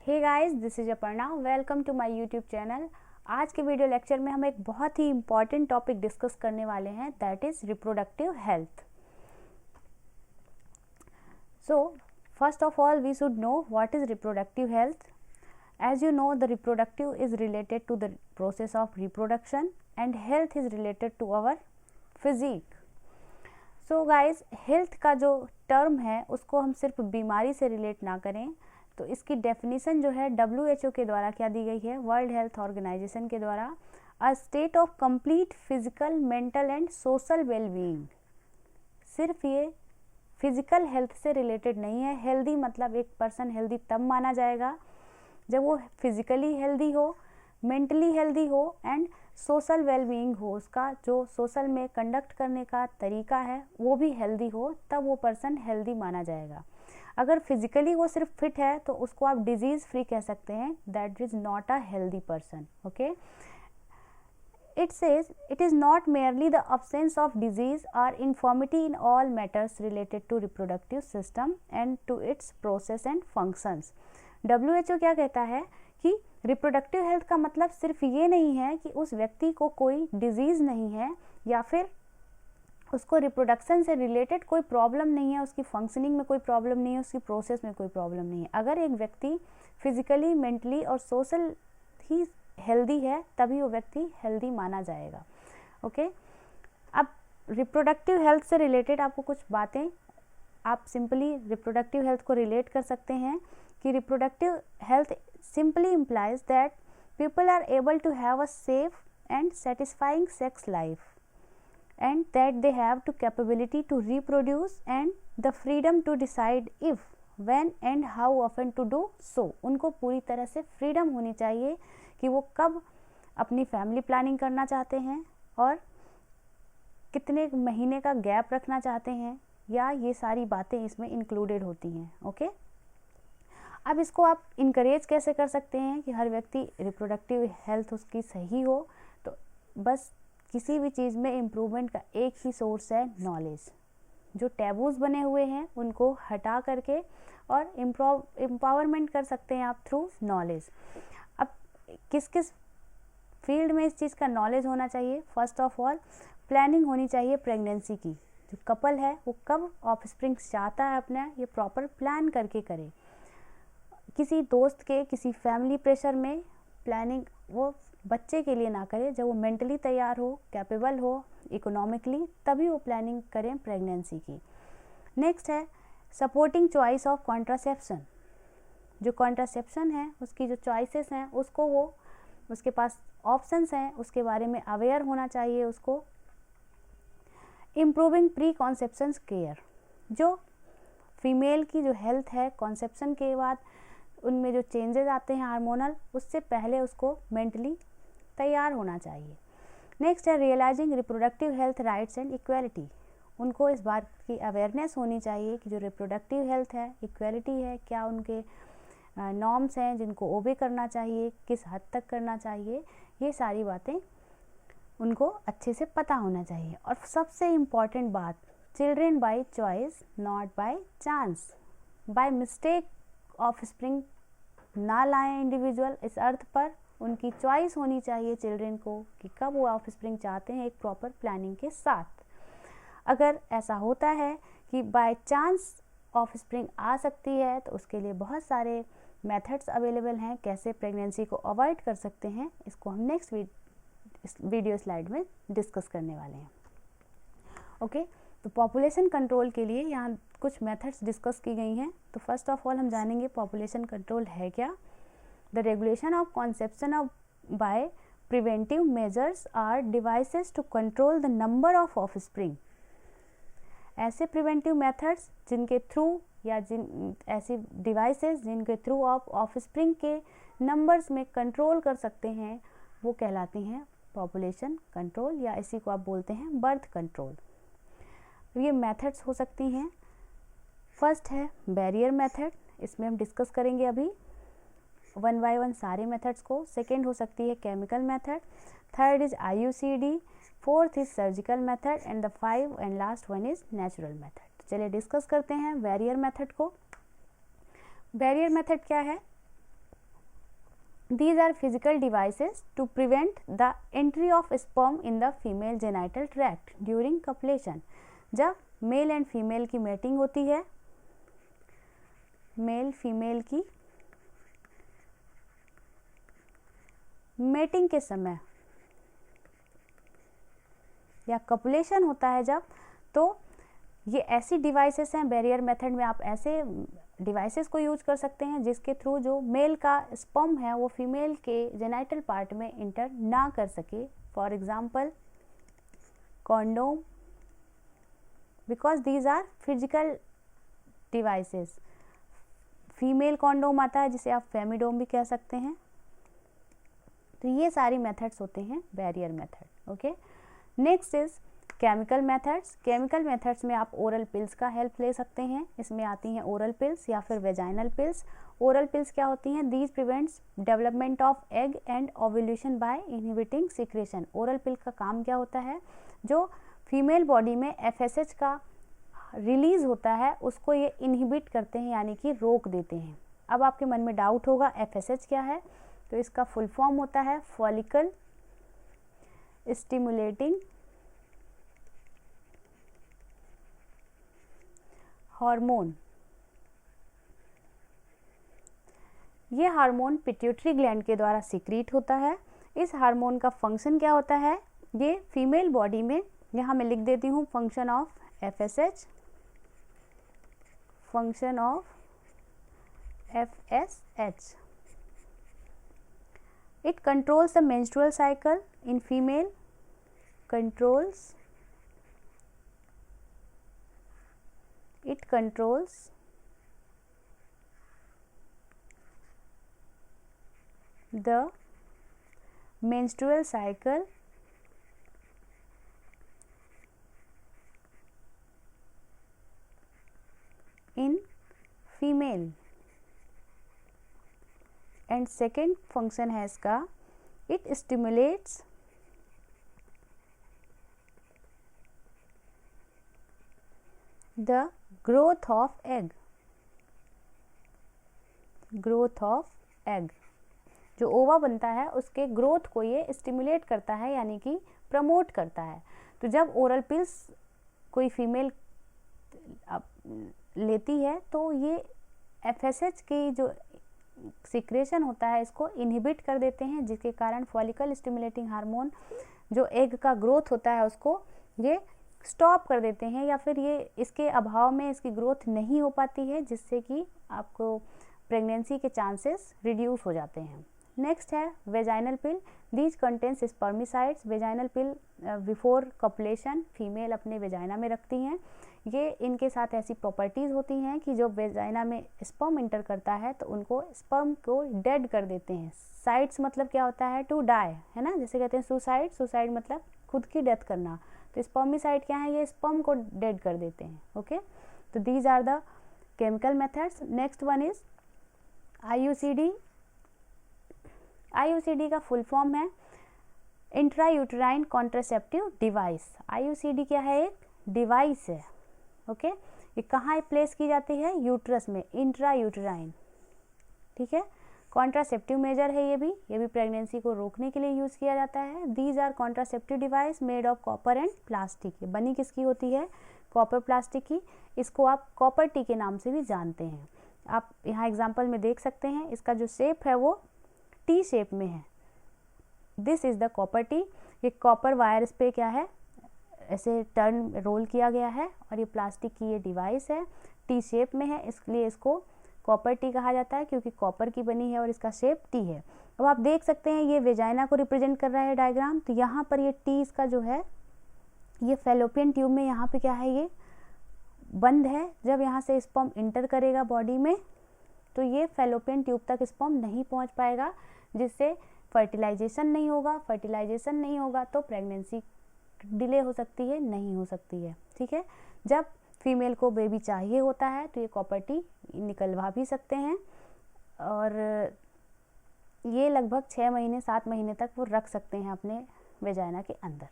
Hey guys, this is Aparna. Welcome to my YouTube channel. आज के video lecture में हम एक बहुत ही इम्पॉर्टेंट टॉपिक डिस्कस करने वाले हैं, that is reproductive health. So first of all we should know what is reproductive health. As you know, the reproductive is related to the process of reproduction and health is related to our physique. So guys, health का जो term है उसको हम सिर्फ बीमारी से relate ना करें, तो इसकी डेफिनेशन जो है WHO के द्वारा क्या दी गई है, वर्ल्ड हेल्थ ऑर्गेनाइजेशन के द्वारा, a state of complete physical, mental and social wellbeing. सिर्फ ये फिजिकल हेल्थ से रिलेटेड नहीं है. हेल्दी मतलब एक पर्सन हेल्दी तब माना जाएगा जब वो फिजिकली हेल्दी हो, मेंटली हेल्दी हो एंड सोशल वेलबीइंग हो, उसका जो सोशल में कंडक्ट करने का तरीका है वो भी हेल्दी हो, तब वो पर्सन हेल्दी माना जाएगा. अगर फिजिकली वो सिर्फ फिट है तो उसको आप डिजीज़ फ्री कह सकते हैं, that is not a healthy person. Okay, it says it is not merely the absence of disease or infirmity in all matters related to reproductive system and to its process and functions. WHO क्या कहता है कि reproductive health का मतलब सिर्फ ये नहीं है कि उस व्यक्ति को कोई डिजीज़ नहीं है या फिर उसको रिप्रोडक्शन से रिलेटेड कोई प्रॉब्लम नहीं है, उसकी फंक्शनिंग में कोई प्रॉब्लम नहीं है, उसकी प्रोसेस में कोई प्रॉब्लम नहीं है. अगर एक व्यक्ति फिजिकली, मेंटली और सोशल ही हेल्दी है तभी वो व्यक्ति हेल्दी माना जाएगा. ओके, अब रिप्रोडक्टिव हेल्थ से रिलेटेड आपको कुछ बातें, आप सिंपली रिप्रोडक्टिव हेल्थ को रिलेट कर सकते हैं कि reproductive health simply implies that people are able to have a safe and satisfying sex life and that they have to capability to reproduce and the freedom to decide if, when and how often to do so. उनको पूरी तरह से freedom होनी चाहिए कि वो कब अपनी फैमिली प्लानिंग करना चाहते हैं और कितने महीने का गैप रखना चाहते हैं, या ये सारी बातें इसमें इंक्लूडेड होती हैं. ओके, अब इसको आप इनकरेज कैसे कर सकते हैं कि हर व्यक्ति रिप्रोडक्टिव हेल्थ उसकी सही हो. तो बस किसी भी चीज़ में इम्प्रूवमेंट का एक ही सोर्स है, नॉलेज. जो टैबूज बने हुए हैं उनको हटा करके और एम्पावरमेंट कर सकते हैं आप थ्रू नॉलेज. अब किस किस फील्ड में इस चीज़ का नॉलेज होना चाहिए? फर्स्ट ऑफ ऑल प्लानिंग होनी चाहिए प्रेगनेंसी की. जो कपल है वो कब ऑफस्प्रिंग चाहता है अपना, ये प्रॉपर प्लान करके करे. किसी दोस्त के, किसी फैमिली प्रेशर में प्लानिंग वो बच्चे के लिए ना करे. जब वो मेंटली तैयार हो, कैपेबल हो इकोनॉमिकली, तभी वो प्लानिंग करें प्रेगनेंसी की. नेक्स्ट है सपोर्टिंग चॉइस ऑफ कॉन्ट्रासेप्शन. जो कॉन्ट्रासेप्शन है उसकी जो चॉइसेस हैं उसको वो, उसके पास ऑप्शंस हैं उसके बारे में अवेयर होना चाहिए उसको. Improving pre conception care. जो फीमेल की जो हेल्थ है कॉन्सेप्शन के बाद उनमें जो चेंजेस आते हैं हार्मोनल, उससे पहले उसको मेंटली तैयार होना चाहिए. नेक्स्ट है realising reproductive health rights and equality. उनको इस बात की अवेयरनेस होनी चाहिए कि जो रिप्रोडक्टिव हेल्थ है, इक्वालिटी है, क्या उनके नॉर्म्स हैं जिनको ओबे करना चाहिए, किस हद तक करना चाहिए, ये सारी बातें उनको अच्छे से पता होना चाहिए. और सबसे इम्पॉर्टेंट बात, children by choice not by chance. By mistake offspring ना लाएं इंडिविजुअल. इस अर्थ पर उनकी चॉइस होनी चाहिए चिल्ड्रेन को कि कब वो ऑफस्प्रिंग चाहते हैं, एक प्रॉपर प्लानिंग के साथ. अगर ऐसा होता है कि बाय चांस ऑफस्प्रिंग आ सकती है तो उसके लिए बहुत सारे मेथड्स अवेलेबल हैं कैसे प्रेगनेंसी को अवॉइड कर सकते हैं. इसको हम नेक्स्ट वीडियो स्लाइड में डिस्कस करने वाले हैं. ओके, तो पॉपुलेशन कंट्रोल के लिए यहाँ कुछ मेथड्स डिस्कस की गई हैं. तो फर्स्ट ऑफ ऑल हम जानेंगे पॉपुलेशन कंट्रोल है क्या. The regulation of conception of by preventive measures or devices to control the number of offspring. ऐसे प्रिवेंटिव मेथड्स जिनके थ्रू या ऐसी डिवाइसेस जिनके थ्रू आप ऑफस्प्रिंग के नंबर्स में कंट्रोल कर सकते हैं वो कहलाती हैं पॉपुलेशन कंट्रोल, या इसी को आप बोलते हैं बर्थ कंट्रोल. ये मेथड्स हो सकती हैं. फर्स्ट है बैरियर मेथड. इसमें हम डिस्कस करेंगे अभी वन बाय वन सारे मेथड्स को. सेकेंड हो सकती है chemical method. Third is IUCD. Fourth is surgical method and the five and last one is natural method. चलिए डिस्कस करते हैं बैरियर मेथड को. बैरियर मेथड क्या है? These are physical devices to prevent the entry of sperm in the female genital tract during copulation. जब male and female की mating होती है, मेल फीमेल की मेटिंग के समय या कपुलेशन होता है जब, तो ये ऐसी डिवाइसेस हैं, बैरियर मेथड में आप ऐसे डिवाइसेस को यूज कर सकते हैं जिसके थ्रू जो मेल का स्पर्म है वो फीमेल के जेनाइटल पार्ट में इंटर ना कर सके. For example condom, because these are physical devices. Female condom आता है जिसे आप फेमिडोम भी कह सकते हैं. तो ये सारी मेथड्स होते हैं barrier method. Okay, next is chemical methods. Chemical methods में आप ओरल पिल्स का हेल्प ले सकते हैं. इसमें आती हैं ओरल पिल्स या फिर वेजाइनल पिल्स. ओरल पिल्स क्या होती हैं? These prevents development of egg and ovulation by inhibiting secretion. Oral pill का काम क्या होता है? जो फीमेल बॉडी में FSH का रिलीज होता है उसको ये इनहिबिट करते हैं, यानी कि रोक देते हैं. अब आपके मन में डाउट होगा FSH क्या है, तो इसका फुल फॉर्म होता है फॉलिकल स्टिमुलेटिंग हार्मोन. ये हार्मोन पिट्यूटरी ग्लैंड के द्वारा सीक्रेट होता है. इस हार्मोन का फंक्शन क्या होता है? ये फीमेल बॉडी में, यहाँ मैं लिख देती हूँ function of FSH, function of FSH. It controls the menstrual cycle in female, it controls the menstrual cycle in female. And second function है इसका, it stimulates the growth of egg. Growth of egg, जो ओवा बनता है उसके growth को ये stimulate करता है, यानी कि प्रमोट करता है. तो जब ओरल पिल्स कोई फीमेल लेती है तो ये FSH की जो सिक्रेशन होता है इसको इनहिबिट कर देते हैं, जिसके कारण फॉलिकल स्टिमुलेटिंग हार्मोन जो एग का ग्रोथ होता है उसको ये स्टॉप कर देते हैं, या फिर ये इसके अभाव में इसकी ग्रोथ नहीं हो पाती है, जिससे कि आपको प्रेगनेंसी के चांसेस रिड्यूस हो जाते हैं. नेक्स्ट है vaginal pill. These contains स्पर्मिसाइड्स. Vaginal pill before copulation female अपने वेजाइना में रखती हैं. ये इनके साथ ऐसी प्रॉपर्टीज़ होती हैं कि जो वेजाइना में स्पर्म इंटर करता है तो उनको स्पर्म को डेड कर देते हैं. साइड्स मतलब क्या होता है? टू डाई, है ना, जैसे कहते हैं सुसाइड. सुसाइड मतलब खुद की डेथ करना. तो स्पर्मिसाइड क्या है? ये स्पर्म को डेड कर देते हैं. ओके, तो these are the chemical methods. Next one is IUCD. IUCD का फुल फॉर्म है इंट्रायूटेराइन कॉन्ट्रासेप्टिव डिवाइस. IUCD क्या है? एक डिवाइस है. ओके, ये कहाँ प्लेस की जाती है? यूट्रस में, इंट्रायूटेराइन. ठीक है, कॉन्ट्रासेप्टिव मेजर है ये भी प्रेगनेंसी को रोकने के लिए यूज़ किया जाता है. These are contraceptive device made of copper and plastic. ये बनी किसकी होती है? कॉपर प्लास्टिक की. इसको आप कॉपर टी के नाम से भी जानते हैं. आप यहाँ एग्जाम्पल में देख सकते हैं, इसका जो शेप है वो टी शेप में है. This is the copper T. ये कॉपर वायर इस पे क्या है? ऐसे टर्न रोल किया गया है, और ये प्लास्टिक की ये डिवाइस है, टी शेप में है, इसलिए इसको कॉपर टी कहा जाता है, क्योंकि कॉपर की बनी है और इसका शेप टी है. अब आप देख सकते हैं ये वेजाइना को रिप्रेजेंट कर रहा है डायग्राम. तो यहाँ पर ये टी इसका जो है ये फैलोपियन ट्यूब में यहाँ पे क्या है? ये बंद है. जब यहाँ से स्पर्म इंटर करेगा बॉडी में तो ये फैलोपियन ट्यूब तक स्पर्म नहीं पहुँच पाएगा, जिससे फर्टिलाइजेशन नहीं होगा. फर्टिलाइजेशन नहीं होगा तो प्रेगनेंसी डिले हो सकती है, नहीं हो सकती है. ठीक है, जब फीमेल को बेबी चाहिए होता है तो ये कॉपर टी निकलवा भी सकते हैं, और ये लगभग 6 महीने 7 महीने तक वो रख सकते हैं अपने वेजाइना के अंदर.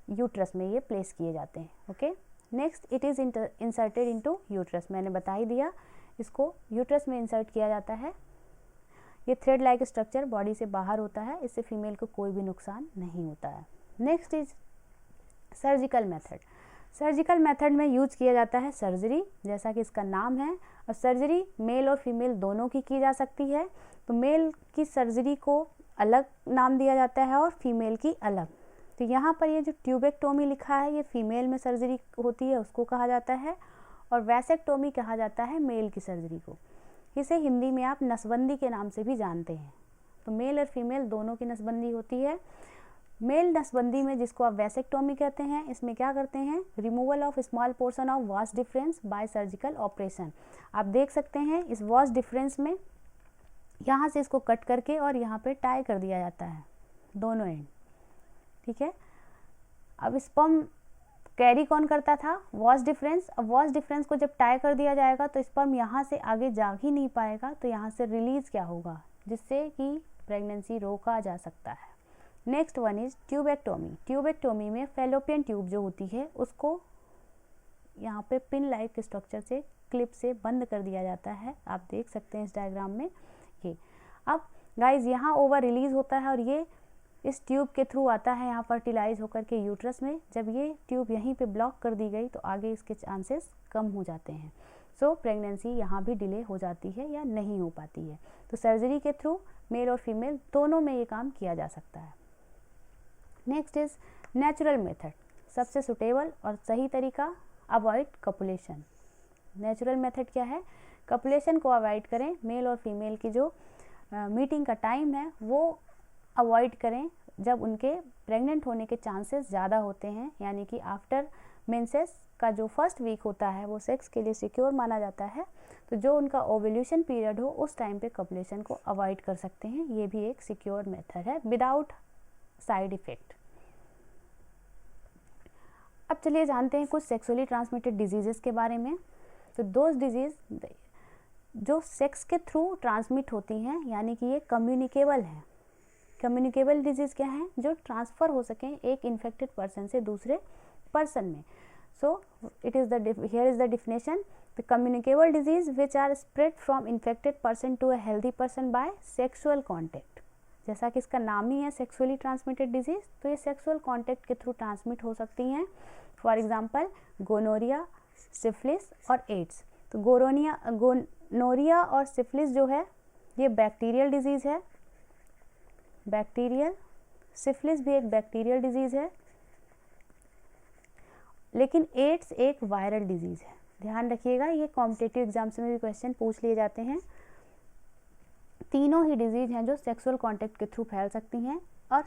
यूट्रस में ये प्लेस किए जाते हैं. Okay, next it is inserted into uterus. मैंने बता ही दिया, इसको यूट्रस में इंसर्ट किया जाता है. ये थ्रेड लाइक स्ट्रक्चर बॉडी से बाहर होता है, इससे फीमेल को कोई भी नुकसान नहीं होता है। Next is surgical method. Surgical method में यूज किया जाता है सर्जरी, जैसा कि इसका नाम है, और सर्जरी मेल और फीमेल दोनों की जा सकती है। तो मेल की सर्जरी को अलग नाम दिया जाता है और फीमेल की अलग। तो यहाँ पर ये जो ट्यूबेक्टोमी लिखा है ये फीमेल में सर्जरी होती है उसको कहा जाता है, और वैसेक्टोमी कहा जाता है मेल की सर्जरी को। इसे हिंदी में आप नसबंदी के नाम से भी जानते हैं। तो मेल और फीमेल दोनों की नसबंदी होती है। मेल नसबंदी में, जिसको आप वैसेक्टोमी कहते हैं, इसमें क्या करते हैं, removal of small portion of vas deferens bye surgical operation. आप देख सकते हैं इस वास डिफरेंस में यहाँ से इसको कट करके और यहाँ पे टाई कर दिया जाता है दोनों एंड, ठीक है। अब स्पर्म कैरी कौन करता था, वास डिफरेंस। अब वास डिफरेंस को जब टाई कर दिया जाएगा तो स्पर्म यहाँ से आगे जा ही नहीं पाएगा, तो यहाँ से रिलीज क्या होगा, जिससे कि प्रेगनेंसी रोका जा सकता है। Next one is tubectomy. Tubectomy में फैलोपियन ट्यूब जो होती है उसको यहाँ पे पिन लाइक स्ट्रक्चर से क्लिप से बंद कर दिया जाता है, आप देख सकते हैं इस डायग्राम में ये। अब गाइज यहाँ ओवर रिलीज होता है और ये इस ट्यूब के थ्रू आता है यहाँ फर्टिलाइज होकर के यूट्रस में। जब ये ट्यूब यहीं पे ब्लॉक कर दी गई तो आगे इसके चांसेस कम हो जाते हैं। सो प्रेगनेंसी यहाँ भी डिले हो जाती है या नहीं हो पाती है। तो सर्जरी के थ्रू मेल और फीमेल दोनों में ये काम किया जा सकता है। Next is natural method. सबसे सुटेबल और सही तरीका, अवॉइड कपुलेशन। नेचुरल मेथड क्या है, कपुलेशन को अवॉइड करें। मेल और फीमेल की जो मीटिंग का टाइम है वो अवॉइड करें जब उनके प्रेग्नेंट होने के चांसेस ज़्यादा होते हैं, यानी कि आफ्टर मेंसेस का जो फर्स्ट वीक होता है वो सेक्स के लिए सिक्योर माना जाता है। तो जो उनका ओव्यूलेशन पीरियड हो उस टाइम पे कपुलेशन को अवॉइड कर सकते हैं। ये भी एक सिक्योर मेथड है विदाउट साइड इफेक्ट। अब चलिए जानते हैं कुछ सेक्सुअली ट्रांसमिटेड डिजीजेस के बारे में। तो दोज डिजीज जो सेक्स के थ्रू ट्रांसमिट होती हैं, यानी कि ये कम्युनिकेबल हैं। कम्युनिकेबल डिजीज़ क्या हैं, जो ट्रांसफ़र हो सकें एक इन्फेक्टेड पर्सन से दूसरे पर्सन में। So it is here is the definition, the communicable disease which are spread from infected person to a healthy person by sexual contact. जैसा कि इसका नाम ही है सेक्सुअली ट्रांसमिटेड डिजीज, तो ये सेक्सुअल कॉन्टैक्ट के थ्रू ट्रांसमिट हो सकती हैं। फॉर एग्जाम्पल गोनोरिया, सिफिलिस और एड्स। तो गोनोरिया और सिफिलिस जो है ये बैक्टीरियल डिजीज़ है, बैक्टीरियल। सिफिलिस भी एक बैक्टीरियल डिजीज़ है, लेकिन एड्स एक वायरल डिजीज़ है। ध्यान रखिएगा, ये कॉम्पिटिटिव एग्जाम्स में भी क्वेश्चन पूछ लिए जाते हैं। तीनों ही डिजीज़ हैं जो सेक्सुअल कांटेक्ट के थ्रू फैल सकती हैं। और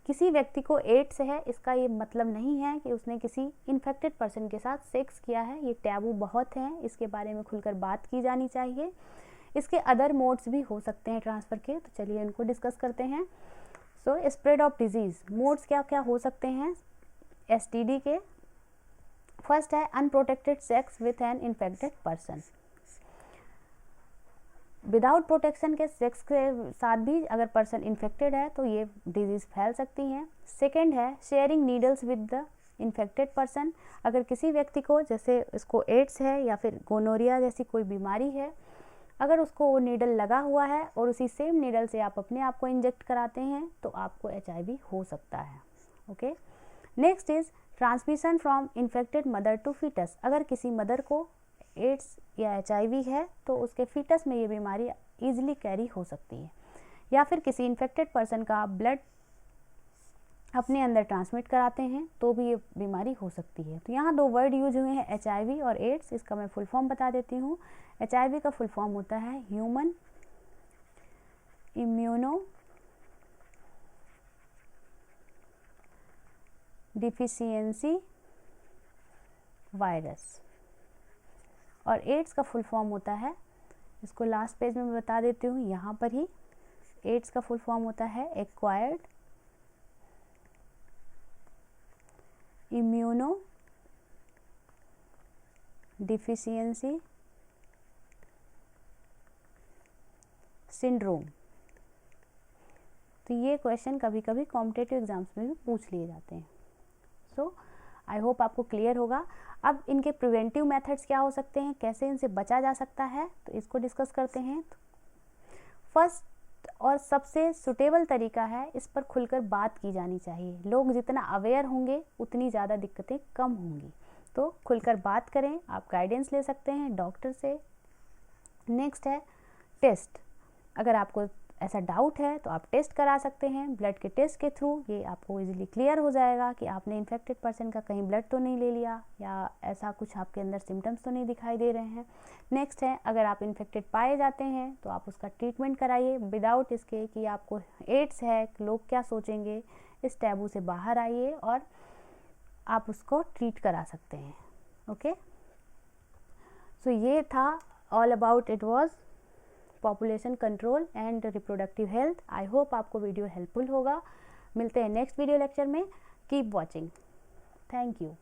किसी व्यक्ति को एड्स है इसका ये मतलब नहीं है कि उसने किसी इन्फेक्टेड पर्सन के साथ सेक्स किया है। ये टैबू बहुत हैं, इसके बारे में खुलकर बात की जानी चाहिए। इसके अदर मोड्स भी हो सकते हैं ट्रांसफ़र के, तो चलिए इनको डिस्कस करते हैं। So spread of disease modes क्या क्या हो सकते हैं एसटीडी के। फर्स्ट है unprotected sex with an infected person. Without protection के सेक्स के साथ भी अगर पर्सन इन्फेक्टेड है तो ये डिजीज़ फैल सकती हैं। सेकेंड है sharing needles with the infected person. अगर किसी व्यक्ति को, जैसे इसको एड्स है या फिर गोनोरिया जैसी कोई बीमारी है, अगर उसको वो नीडल लगा हुआ है और उसी सेम नीडल से आप अपने आप को इंजेक्ट कराते हैं तो आपको HIV हो सकता है। Okay, next is transmission from infected mother to foetus. अगर किसी मदर को एड्स या HIV है तो उसके फीटस में ये बीमारी ईजिली कैरी हो सकती है। या फिर किसी इन्फेक्टेड पर्सन का ब्लड अपने अंदर ट्रांसमिट कराते हैं तो भी ये बीमारी हो सकती है। तो यहाँ दो वर्ड यूज हुए हैं HIV और एड्स। इसका मैं फुल फॉर्म बता देती हूँ। HIV का फुल फॉर्म होता है ह्यूमन इम्यूनो डिफिशियंसी वायरस, और एड्स का फुल फॉर्म होता है, इसको लास्ट पेज में मैं बता देती हूँ यहाँ पर ही। एड्स का फुल फॉर्म होता है एक्वायर्ड इम्यूनो डिफिशियंसी सिंड्रोम। तो ये क्वेश्चन कभी कभी कॉम्पिटिटिव एग्जाम्स में भी पूछ लिए जाते हैं। सो आई होप आपको क्लियर होगा। अब इनके प्रिवेंटिव मेथड्स क्या हो सकते हैं, कैसे इनसे बचा जा सकता है, तो इसको डिस्कस करते हैं। फर्स्ट और सबसे सुटेबल तरीका है, इस पर खुलकर बात की जानी चाहिए। लोग जितना अवेयर होंगे उतनी ज़्यादा दिक्कतें कम होंगी। तो खुलकर बात करें, आप गाइडेंस ले सकते हैं डॉक्टर से। नेक्स्ट है टेस्ट। अगर आपको ऐसा डाउट है तो आप टेस्ट करा सकते हैं। ब्लड के टेस्ट के थ्रू ये आपको इजीली क्लियर हो जाएगा कि आपने इन्फेक्टेड पर्सन का कहीं ब्लड तो नहीं ले लिया या ऐसा कुछ आपके अंदर सिम्टम्स तो नहीं दिखाई दे रहे हैं। नेक्स्ट है, अगर आप इन्फेक्टेड पाए जाते हैं तो आप उसका ट्रीटमेंट कराइए विदाउट इसके कि आपको एड्स है, लोग क्या सोचेंगे। इस टैबू से बाहर आइए और आप उसको ट्रीट करा सकते हैं। ओके, सो ये था all about it was population control and reproductive health. I hope आपको वीडियो हेल्पफुल होगा। मिलते हैं नेक्स्ट वीडियो लेक्चर में। Keep watching. Thank you.